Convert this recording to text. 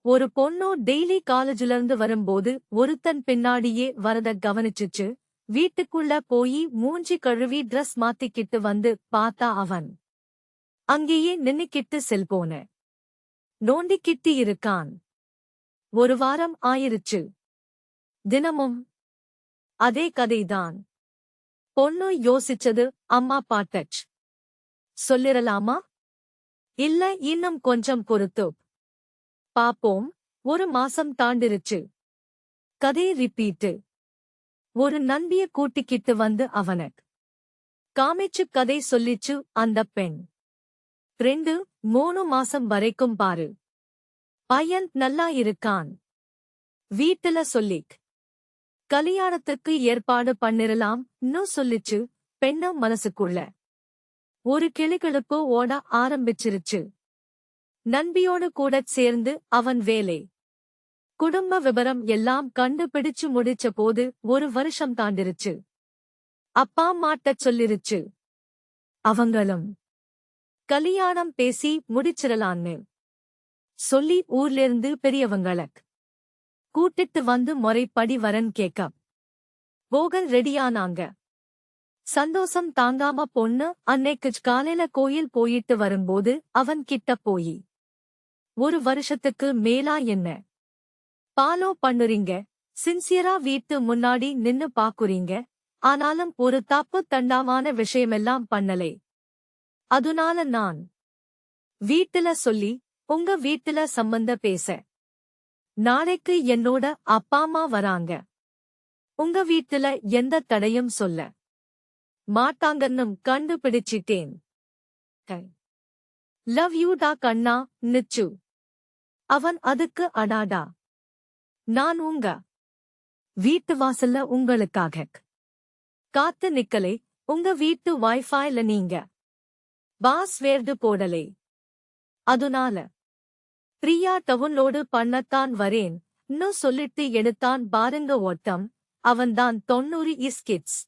ஒரு பொண்ணோ டெய்லி காலேஜிலிருந்து வரும்போது ஒருத்தன் பின்னாடியே வரத கவனிச்சுச்சு. வீட்டுக்குள்ள போய் மூஞ்சி கழுவி ட்ரெஸ் மாத்திக்கிட்டு வந்து பார்த்தா அவன் அங்கேயே நின்னுக்கிட்டு செல்போன நோண்டிக்கிட்டு இருக்கான். ஒரு வாரம் ஆயிருச்சு. தினமும் அதே கதைதான். பொண்ணு யோசிச்சது, அம்மா பாட்டச் சொல்லிரலாமா, இல்ல இன்னும் கொஞ்சம் பொறுத்து பாப்போம். ஒரு மாசம் தாண்டிருச்சு. கதை ரிப்பீட்டு. ஒரு நண்பிய கூட்டிக்கிட்டு வந்து அவனக் காமிச்சு கதை சொல்லிச்சு அந்தப் பெண். 2-3 மாசம் வரைக்கும் பாரு, பையன் நல்லா இருக்கான், வீட்டுல சொல்லிக் கல்யாணத்துக்கு ஏற்பாடு பண்ணிரலாம்னு சொல்லிச்சு. பெண்ண மனசுக்குள்ள ஒரு கிளுகிளுப்பு ஓட ஆரம்பிச்சிருச்சு. நண்பியோடு கூடச் சேர்ந்து அவன் வேலை, குடும்ப விபரம் எல்லாம் கண்டுபிடிச்சு முடிச்ச போது 1 வருஷம் தாண்டிருச்சு. அப்பா அம்மாட்டச் சொல்லிருச்சு. அவங்களும் கல்யாணம் பேசி முடிச்சிரலான்னு சொல்லி ஊர்லேருந்து பெரியவங்களக் கூட்டிட்டு வந்து முறைப்படி வரன் கேட்க போக ரெடியானாங்க. சந்தோஷம் தாங்காம பொண்ணு அன்னைக்கு காலையில கோயில் போயிட்டு வரும்போது அவன் கிட்ட போயி, 1 வருஷத்துக்கு மேலா என்ன பாலோ பண்ணுறீங்க, சின்சியரா வீட்டு முன்னாடி நின்னு பாக்குறீங்க, ஆனாலும் ஒரு தப்பு தண்டாமான விஷயமெல்லாம் பண்ணலே, அதுனால நான் வீட்டுல சொல்லி உங்க வீட்டுல சம்பந்த பேச நாளைக்கு என்னோட அப்பா அம்மா வராங்க, உங்க வீட்டுல எந்த தடையும் சொல்ல மாட்டாங்கன்னும் கண்டுபிடிச்சிட்டேன். லவ் யூ டா கண்ணா நிச்சு. அவன் அதுக்கு அடாடா, நான் உங்க வீட்டு வாசல்ல உங்களுக்காக காத்து நிக்கலே, உங்க வீட்டு வைஃபைல நீங்க பாஸ்வேர்டு போடலே, அதுனால பிரியா டவுன்லோடு பண்ணத்தான் வரேன் ன்னு சொல்லிட்டு எடுத்தான் பாருங்க ஓட்டம். அவன்தான் 90 இஸ் கிட்ஸ்.